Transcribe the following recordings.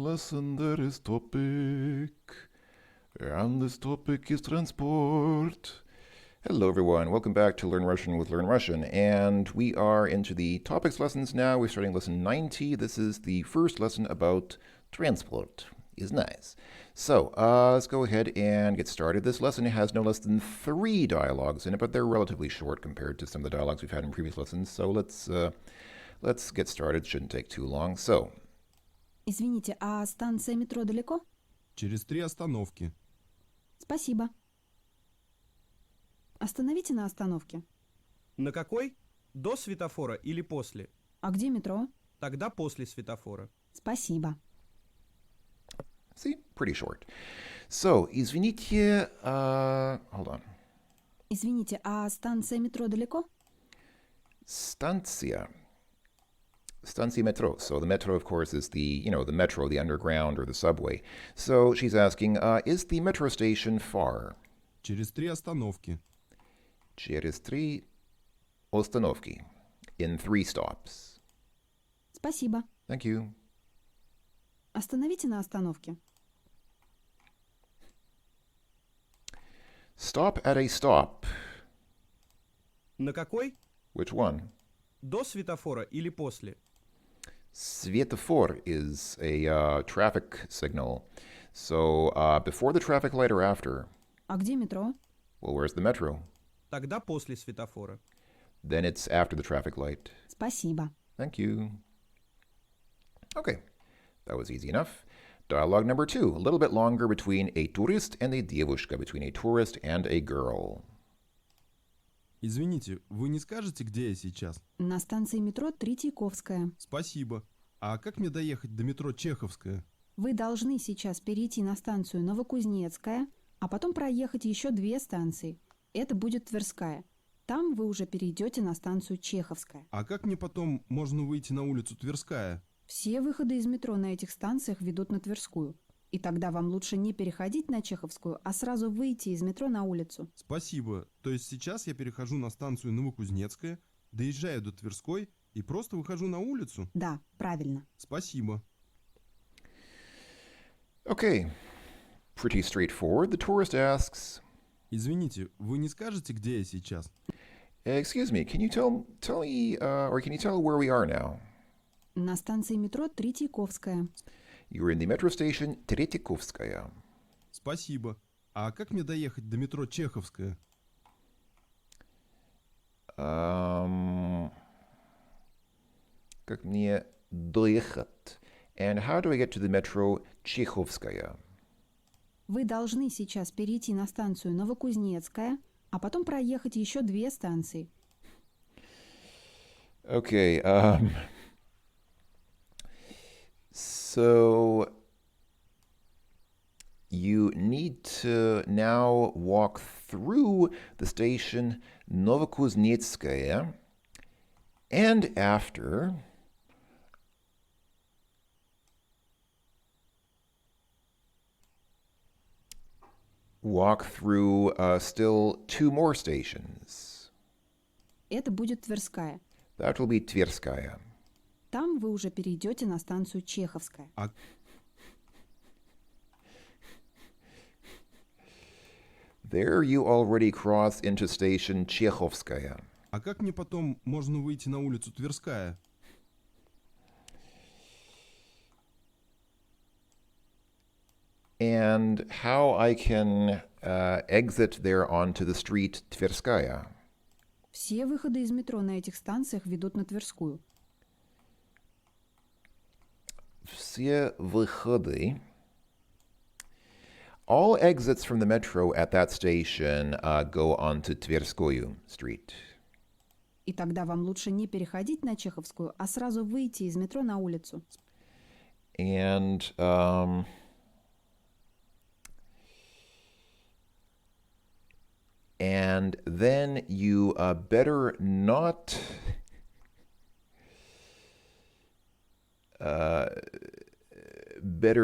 lesson there is topic, and this topic is transport. Hello everyone, welcome back to Learn Russian with Learn Russian, and we are into the topics lessons now. We're starting lesson 90. This is the first lesson about transport. Is nice. So let's go ahead and get started. This lesson has no less than 3 dialogues in it, but they're relatively short compared to some of the dialogues we've had in previous lessons. So let's get started. Shouldn't take too long. So. Извините, а станция метро далеко? Через 3 остановки. Спасибо. Остановите на остановке. На какой? До светофора или после? А где метро? Тогда после светофора. Спасибо. See, pretty short. So, извините, hold on. Извините, а станция метро далеко? Станция metro. So the metro, of course, is the metro, the underground or the subway. So she's asking, is the metro station far? Через 3 остановки. Через 3 остановки. In 3 stops. Спасибо. Thank you. Остановите на остановке. Stop at a stop. На какой? Which one? До светофора или после? Svetofor is a traffic signal. So before the traffic light or after? А где метро? Well, where's the metro? Тогда после светофора. Then it's after the traffic light. Спасибо. Thank you. Okay, that was easy enough. Dialogue number 2, a little bit longer between a tourist and a девушка, between a tourist and a girl. Извините, вы не скажете, где я сейчас? На станции метро Третьяковская. Спасибо. А как мне доехать до метро Чеховская? Вы должны сейчас перейти на станцию Новокузнецкая, а потом проехать еще 2 станции. Это будет Тверская. Там вы уже перейдете на станцию Чеховская. А как мне потом можно выйти на улицу Тверская? Все выходы из метро на этих станциях ведут на Тверскую. И тогда вам лучше не переходить на Чеховскую, а сразу выйти из метро на улицу. Спасибо. То есть сейчас я перехожу на станцию Новокузнецкая, доезжаю до Тверской и просто выхожу на улицу? Да, правильно. Спасибо. Okay, pretty straightforward. The tourist asks, Извините, вы не скажете, где я сейчас? excuse me, can you tell me, or can you tell where we are now? На станции метро Третьяковская. You're in the metro station Tretyakovskaya. Спасибо. А как мне доехать до метро Чеховская? Как мне доехать? And how do I get to the metro Chekhovskaya? Вы должны сейчас перейти на станцию Новокузнецкая, а потом проехать еще 2 станции. Okay, so you need to now walk through the station Novokuznetskaya, and after walk through still 2 more stations. Это будет Тверская. That will be Tverskaya. Там вы уже перейдете на станцию Чеховская. There you already cross into station Chekhovskaya. А как мне потом можно выйти на улицу Тверская? And how I can exit there onto the street Tverskaya. Все выходы из метро на этих станциях ведут на Тверскую. Все выходы. All exits from the metro at that station go onto Tverskoyu Street. И тогда вам лучше не переходить на Чеховскую, а сразу выйти из метро на улицу. And then you better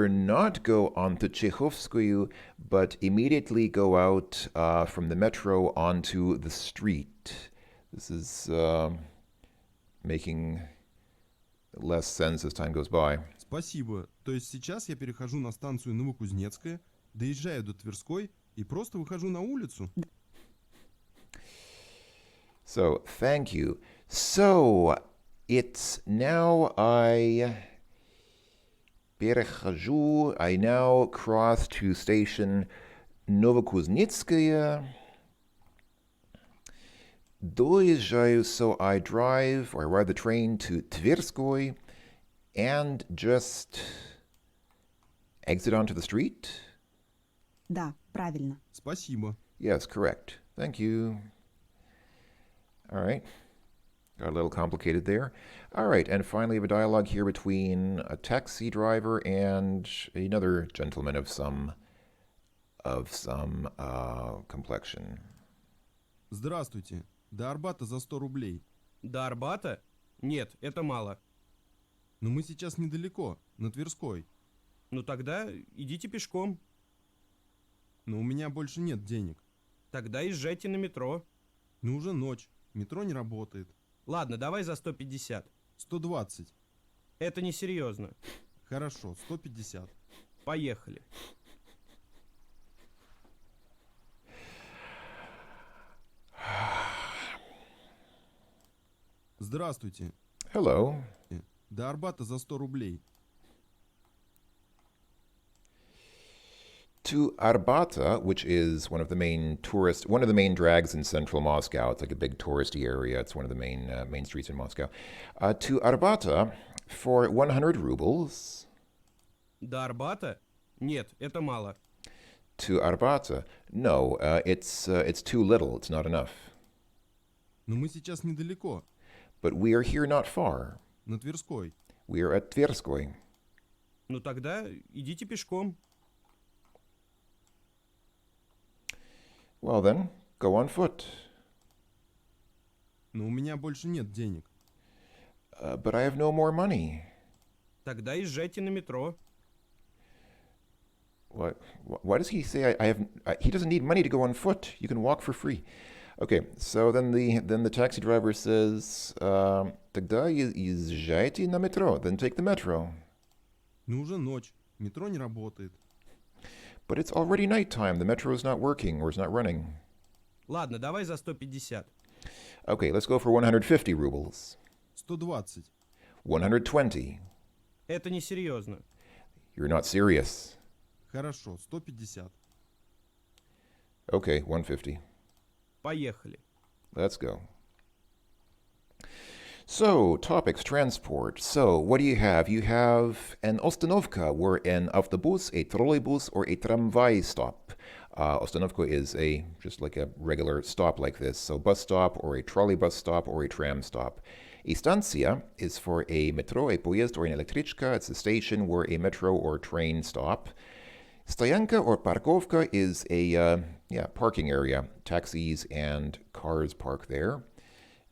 not go onto Chekhovskoyu, but immediately go out from the metro onto the street. This is making less sense as time goes by. Спасибо. То есть сейчас я перехожу на станцию Новокузнецкая, доезжаю до Тверской и просто выхожу на улицу. So, thank you. So, it's now I перехожу, I now cross to station Новокузнецкая. Доезжаю, so I drive or I ride the train to Tverskoy and just exit onto the street? Да, правильно. Спасибо. Yes, correct. Thank you. All right. Got a little complicated there. All right, and finally, we have a dialogue here between a taxi driver and another gentleman of some complexion. Здравствуйте. До Арбата за 100 рублей. До Арбата? Нет, это мало. Но мы сейчас недалеко, на Тверской. Ну тогда идите пешком. Но у меня больше нет денег. Тогда езжайте на метро. Но уже ночь. Метро не работает. Ладно, давай за 150. 120. Это несерьезно. Хорошо, 150. Поехали. Здравствуйте. Hello. До Арбата за 100 рублей. To Arbata, which is one of the main drags in central Moscow. It's like a big touristy area. It's one of the main streets in Moscow. To Arbata for 100 rubles. До Арбата? Нет, это мало. To Arbata, no, it's too little. It's not enough. Но мы сейчас недалеко, But we are here not far. на Тверской. We are at Tverskoy. Ну тогда идите пешком. Well then, go on foot. Но у меня больше нет денег. But I have no more money. Тогда езжайте на метро. Why does he say he doesn't need money to go on foot? You can walk for free. Okay, so then the taxi driver says, тогда езжайте на метро, then take the metro. Но уже ночь. Метро не работает. But it's already nighttime. The metro is not working or is not running. Ладно, давай за 150. Okay, let's go for 150 rubles. 120. 120. Это несерьезно. You're not serious. Хорошо, 150. Okay, 150. Поехали. Let's go. So, topics, transport. So, what do you have? You have an ostanovka, where an avtobus, a trolleybus, or a tramvai stop. Ostanovka is just like a regular stop like this. So, bus stop, or a trolley bus stop, or a tram stop. A stanция is for a metro, a поезд, or an electrichka. It's a station where a metro or train stop. Stoyanka or parkovka is a parking area. Taxis and cars park there.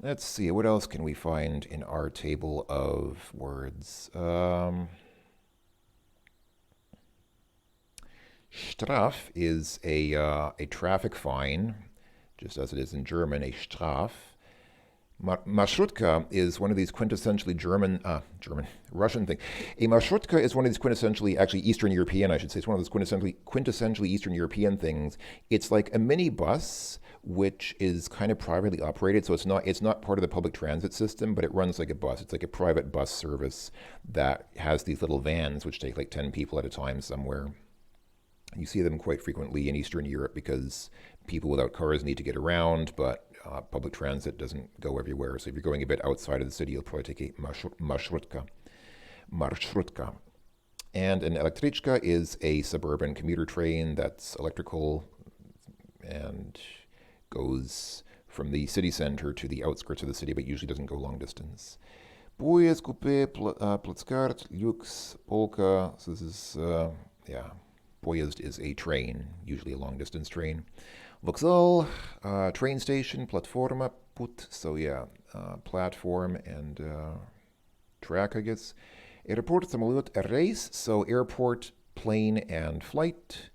Let's see, what else can we find in our table of words? Straf is a traffic fine, just as it is in German, a Straf. Marshrutka is one of these quintessentially Russian thing. A marshrutka is one of these quintessentially, actually Eastern European, I should say. It's one of those quintessentially Eastern European things. It's like a mini bus, which is kind of privately operated. So it's not part of the public transit system, but it runs like a bus. It's like a private bus service that has these little vans, which take like 10 people at a time somewhere. You see them quite frequently in Eastern Europe because people without cars need to get around, but public transit doesn't go everywhere. So if you're going a bit outside of the city, you'll probably take a marshrutka. And an electrichka is a suburban commuter train that's electrical and goes from the city center to the outskirts of the city, but usually doesn't go long distance. Поезд, купе, плацкарт, люкс, полка. So this is, Поезd is a train, usually a long distance train. Vokzal, train station, platforma, put, so platform and track, I guess. Airport, самолет, рейс, so airport, plane, and flight.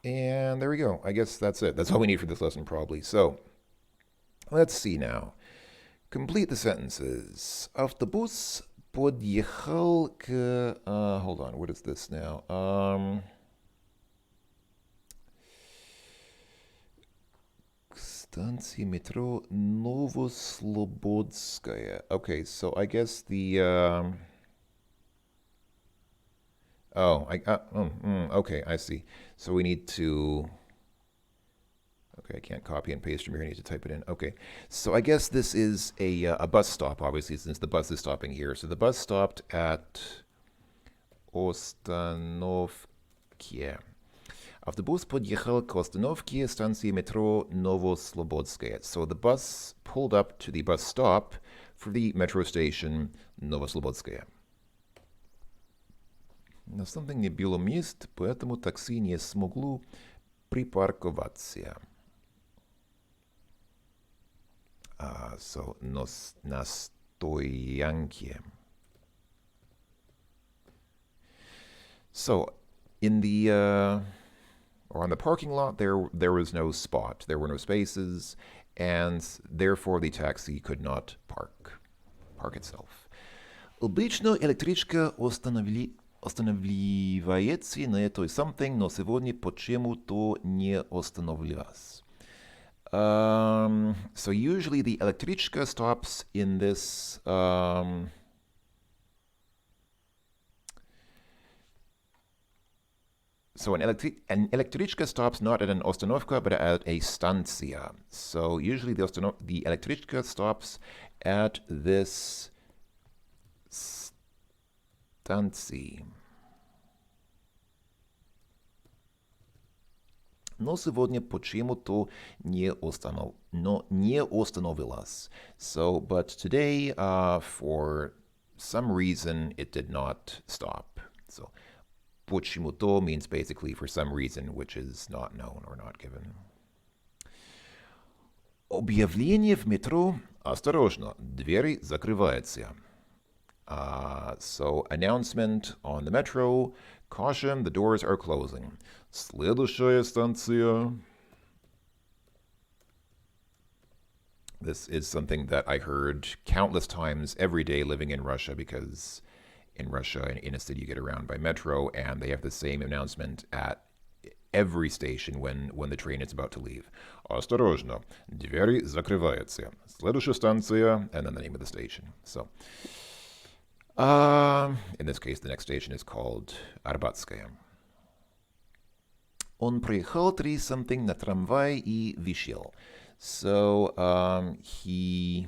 And there we go. I guess that's it. That's all we need for this lesson, probably. So, let's see now. Complete the sentences. Автобус подъехал к... hold on, what is this now? К станции метро Новослободская. Okay, so I guess the... okay, I see. So we need to... Okay, I can't copy and paste from here. I need to type it in. Okay, so I guess this is a bus stop, obviously, since the bus is stopping here. So the bus stopped at Остановке. Автобус подъехал к остановке станции метро Новослободская. So the bus pulled up to the bus stop for the metro station Новослободская. На something не было мест, поэтому такси не смогло припарковаться. So на стоянке. So in the or on the parking lot, there was no spot. There were no spaces, and therefore the taxi could not park itself. Обычно электричка останавливается на этой something, но сегодня почему-то не остановилась. So usually the electrichka stops in this so an electrichka stops not at an ostanovka but at a stanция. So usually the electrichka stops at this станции. Но сегодня почему-то не остановилась. So, but today, for some reason, it did not stop. So, почему-то means basically for some reason, which is not known or not given. Объявление в метро. Осторожно, двери закрываются. So, announcement on the metro. Caution, the doors are closing. Следующая станция. This is something that I heard countless times every day living in Russia, because in Russia, in a city, you get around by metro, and they have the same announcement at every station when the train is about to leave. Осторожно, двери закрываются. Следующая станция, and then the name of the station. So, in this case, the next station is called Arbatskaya. Он приехал 3 something на трамвай и вышел. So he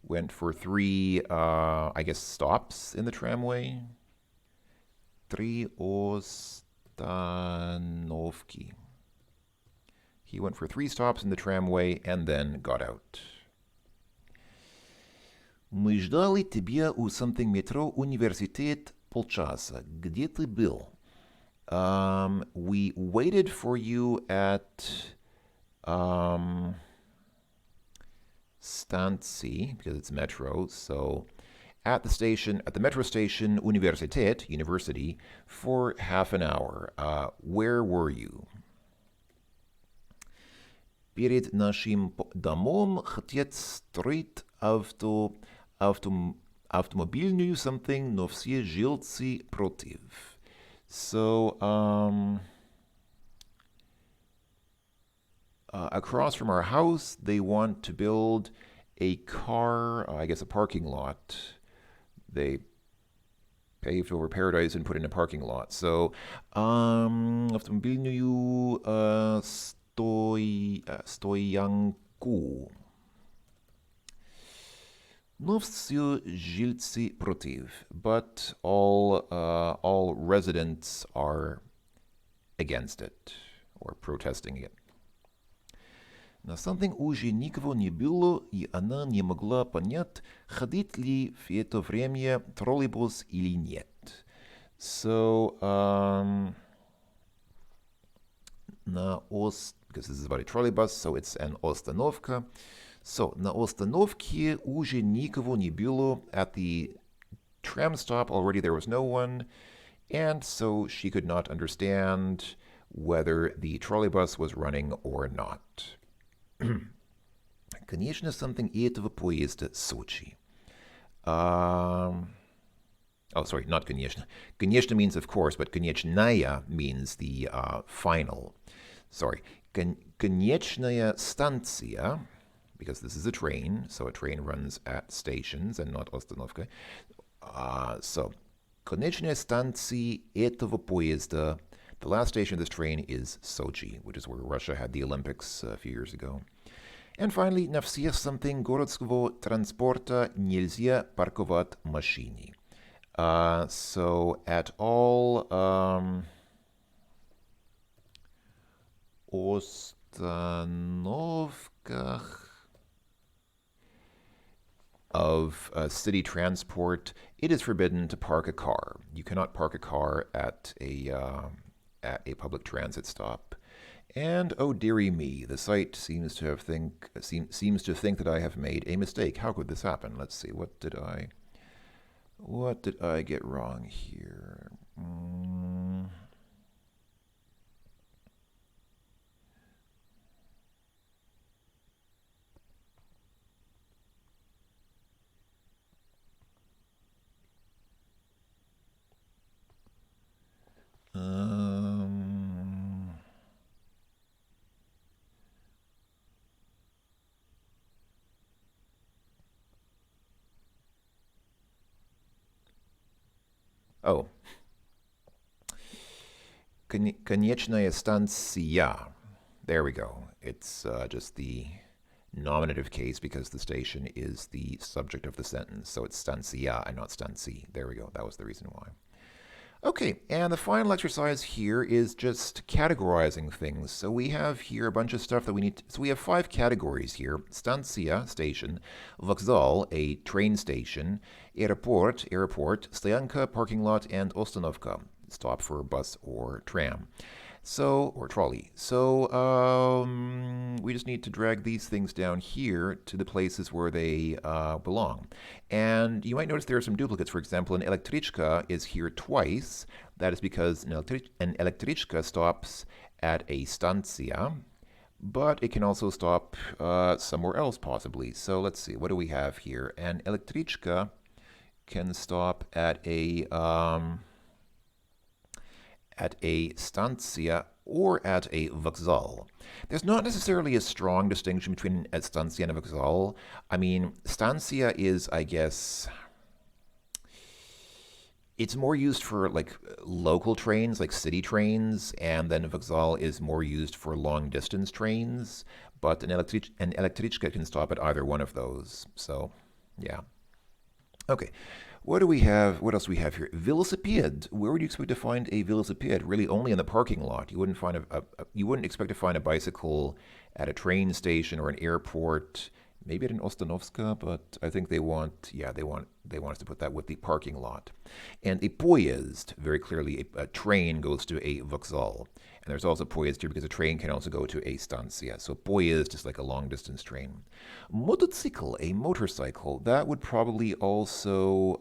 went for 3, I guess, stops in the tramway. 3 остановки. He went for 3 stops in the tramway and then got out. Мы ждали тебя у something метро университет полчаса. Где ты был? We waited for you at станции, because it's metro, so at the metro station, университет, university, for half an hour. Where were you? Перед нашим домом хотят строить автомобильную something, но все жильцы против. So, across from our house, they want to build a car, I guess a parking lot. They paved over paradise and put in a parking lot. So, автомобильную стоянку. Но все жильцы против, but all residents are against it, or protesting it. На something уже никого не было, и она не могла понять, ходит ли в это время троллейбус или нет. So, because this is about a trolleybus, so it's an остановка. So, на остановке уже никого не было. At the tram stop, already there was no one, and so she could not understand whether the trolleybus was running or not. Конечно, something этого поезда Сочи. Oh, sorry, not конечно. Конечно means of course, but конечная means the final. Sorry. Конечная станция, because this is a train, so a train runs at stations and not остановка. So, конечная станция этого поезда. The last station of this train is Sochi, which is where Russia had the Olympics a few years ago. And finally, на всех something городского транспорта нельзя парковать машины. So at all остановках of city transport, it is forbidden to park a car. You cannot park a car at a public transit stop. And oh dearie me, the site seems to think that I have made a mistake. How could this happen? Let's see. What did I get wrong here? Oh. Конечная станция. There we go. It's just the nominative case because the station is the subject of the sentence. So it's станция and not станции. There we go. That was the reason why. Okay, and the final exercise here is just categorizing things. So we have here a bunch of stuff that we need. So we have 5 categories here. Станция, station. Вокзал, a train station. Airport, Stoyanka, parking lot. And остановка, stop for a bus or tram. So, or trolley. So we just need to drag these things down here to the places where they belong. And you might notice there are some duplicates. For example, an electrichka is here twice. That is because an electrichka stops at a stanция, but it can also stop somewhere else possibly. So let's see, what do we have here? An electrichka can stop at a станция or at a вокзал. There's not necessarily a strong distinction between a станция and a вокзал. I mean, станция is, I guess, it's more used for like local trains, like city trains, and then вокзал is more used for long distance trains. But an electrichka can stop at either one of those. So, yeah. Okay. What do we have? What else do we have here? Velocipede. Where would you expect to find a velocipede? Really, only in the parking lot. You wouldn't find you wouldn't expect to find a bicycle at a train station or an airport. Maybe at an Ostanovska, but I think they want us to put that with the parking lot. And a poezd, very clearly, a train goes to a vokzal. And there's also poezd here because a train can also go to a stanция. So poezd is like a long-distance train. Motocykl, a motorcycle, that would probably also,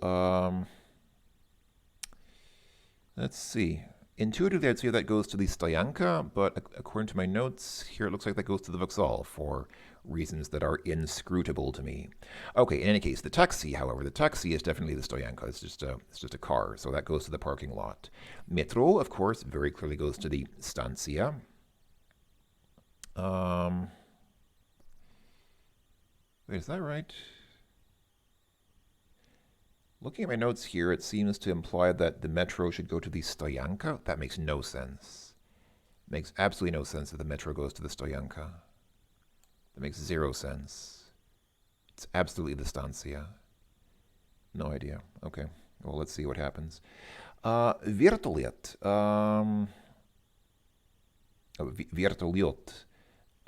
let's see. Intuitively, I'd say that goes to the stoyanka, but according to my notes, here it looks like that goes to the vokzal for reasons that are inscrutable to me. Okay, in any case, the taxi, however, the taxi is definitely the stoyanka. It's just a car, so that goes to the parking lot. Metro, of course, very clearly goes to the stanция. Wait, is that right? Looking at my notes here, it seems to imply that the metro should go to the stoyanka. That makes no sense. Makes absolutely no sense that the metro goes to the stoyanka. That makes 0 sense. It's absolutely the stanция. No idea. Okay. Well, let's see what happens. Вертолет. Вертолет.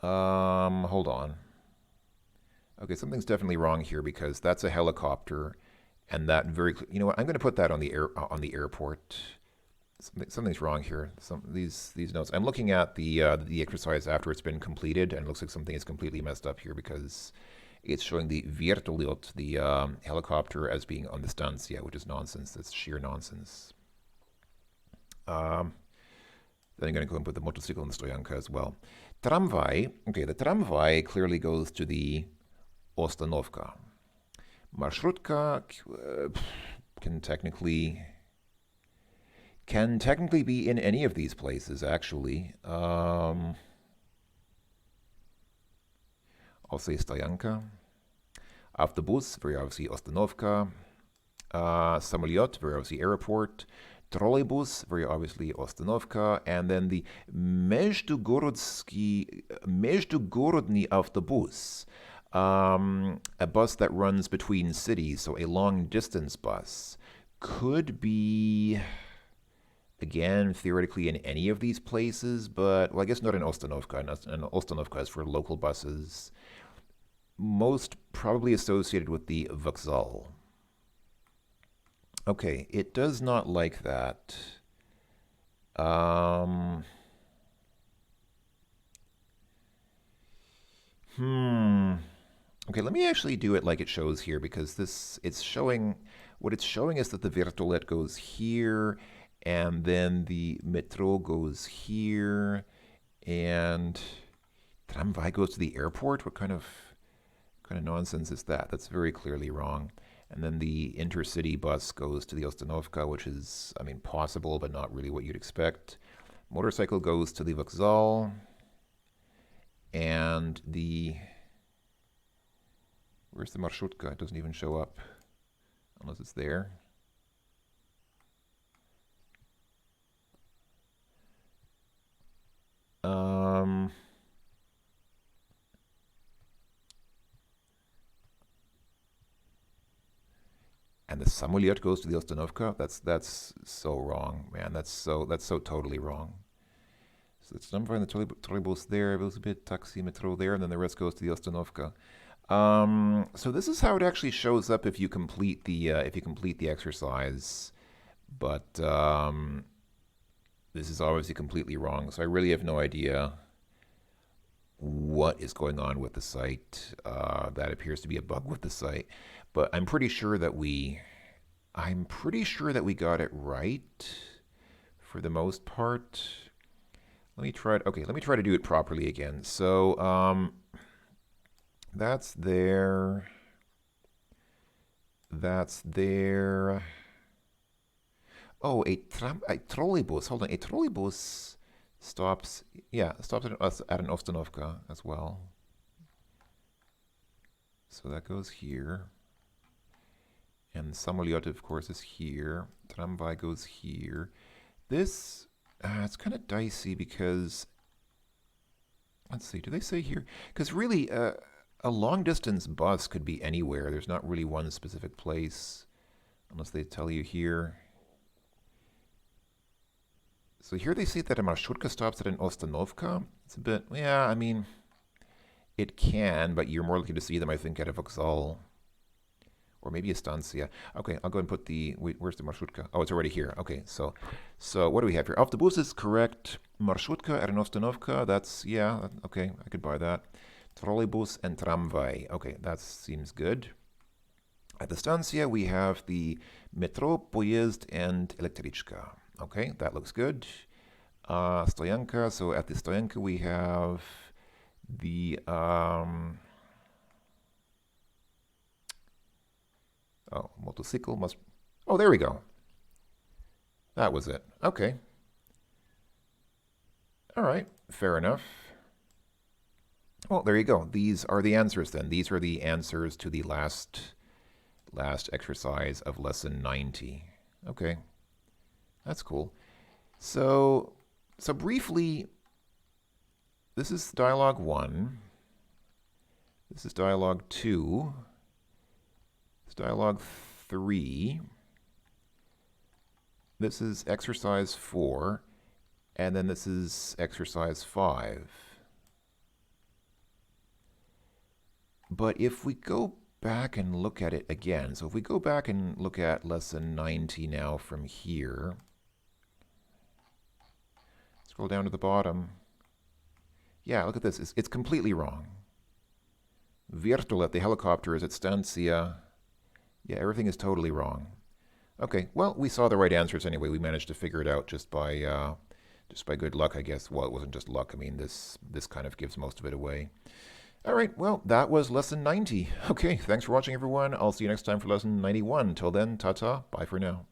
Hold on. Okay, something's definitely wrong here because that's a helicopter, and that you know what? I'm going to put that on the airport. Something's wrong here. These notes. I'm looking at the exercise after it's been completed, and it looks like something is completely messed up here because it's showing the вертолет, the helicopter, as being on the stanция, which is nonsense. That's sheer nonsense. Then I'm going to go and put the motorcycle and the stoyanka as well. Tramway. Okay, the tramway clearly goes to the ostanovka. Marshrutka can technically be in any of these places, actually. I'll say stoyanka. Avtobus, very obviously ostanovka. Samolyot, very obviously airport. Trolleybus, very obviously ostanovka. And then the междугородний автобус, a bus that runs between cities, so a long distance bus, could be, again, theoretically in any of these places, but, well, I guess not in Ostanovka. And Ostanovka is for local buses. Most probably associated with the vokzal. Okay, it does not like that. Okay, let me actually do it like it shows here, because what it's showing is that the Virtulet goes here, and then the metro goes here, and tramvai goes to the airport? What kind of nonsense is that? That's very clearly wrong. And then the intercity bus goes to the Ostanovka, which is, I mean, possible, but not really what you'd expect. Motorcycle goes to the vokzal, and where's the marshutka? It doesn't even show up, unless it's there. And the samolyot goes to the Ostanovka. That's so wrong, man. That's so totally wrong. So it's number in the trolleybus there, Velosiped, taxi, metro there, and then the rest goes to the Ostanovka. So this is how it actually shows up if you complete the exercise, but this is obviously completely wrong. So I really have no idea what is going on with the site. That appears to be a bug with the site, but I'm pretty sure that we got it right for the most part. Let me try to do it properly again. So that's there. Oh, a trolleybus. Hold on, a trolleybus stops at an Ostanovka as well. So that goes here. And samolyot, of course, is here. Tramvai goes here. This, it's kind of dicey because, let's see, do they say here? Because really, a long-distance bus could be anywhere. There's not really one specific place, unless they tell you here. So here they say that a marshutka stops at an Ostanovka. It's a bit, yeah, I mean, it can, but you're more likely to see them, I think, at a vokzal. Or maybe a stancia. Okay, I'll go and put where's the marshutka? Oh, it's already here. Okay, so what do we have here? Avtobus is correct. Marshutka at an Ostanovka, that's, yeah, okay, I could buy that. Trolleybus and tramvai. Okay, that seems good. At the stancia, we have the metro, poezd, and elektrichka. Okay, that looks good. Stoyanka, so at the stoyanka, we have the... motorcycle must... Oh, there we go. That was it. Okay. All right, fair enough. Well, there you go. These are the answers then. These are the answers to the last exercise of lesson 90. Okay. That's cool. So briefly, this is dialogue 1. This is dialogue 2. This is dialogue 3. This is exercise 4. And then this is exercise 5. But if we go back and look at it again, so if we go back and look at lesson 90 now from here, scroll down to the bottom. Yeah, look at this. It's completely wrong. Virtulet, the helicopter, is at Stancia. Yeah, everything is totally wrong. Okay, well, we saw the right answers anyway. We managed to figure it out just by good luck, I guess. Well, it wasn't just luck. I mean, this kind of gives most of it away. All right, well, that was lesson 90. Okay, thanks for watching, everyone. I'll see you next time for lesson 91. Till then, ta-ta, bye for now.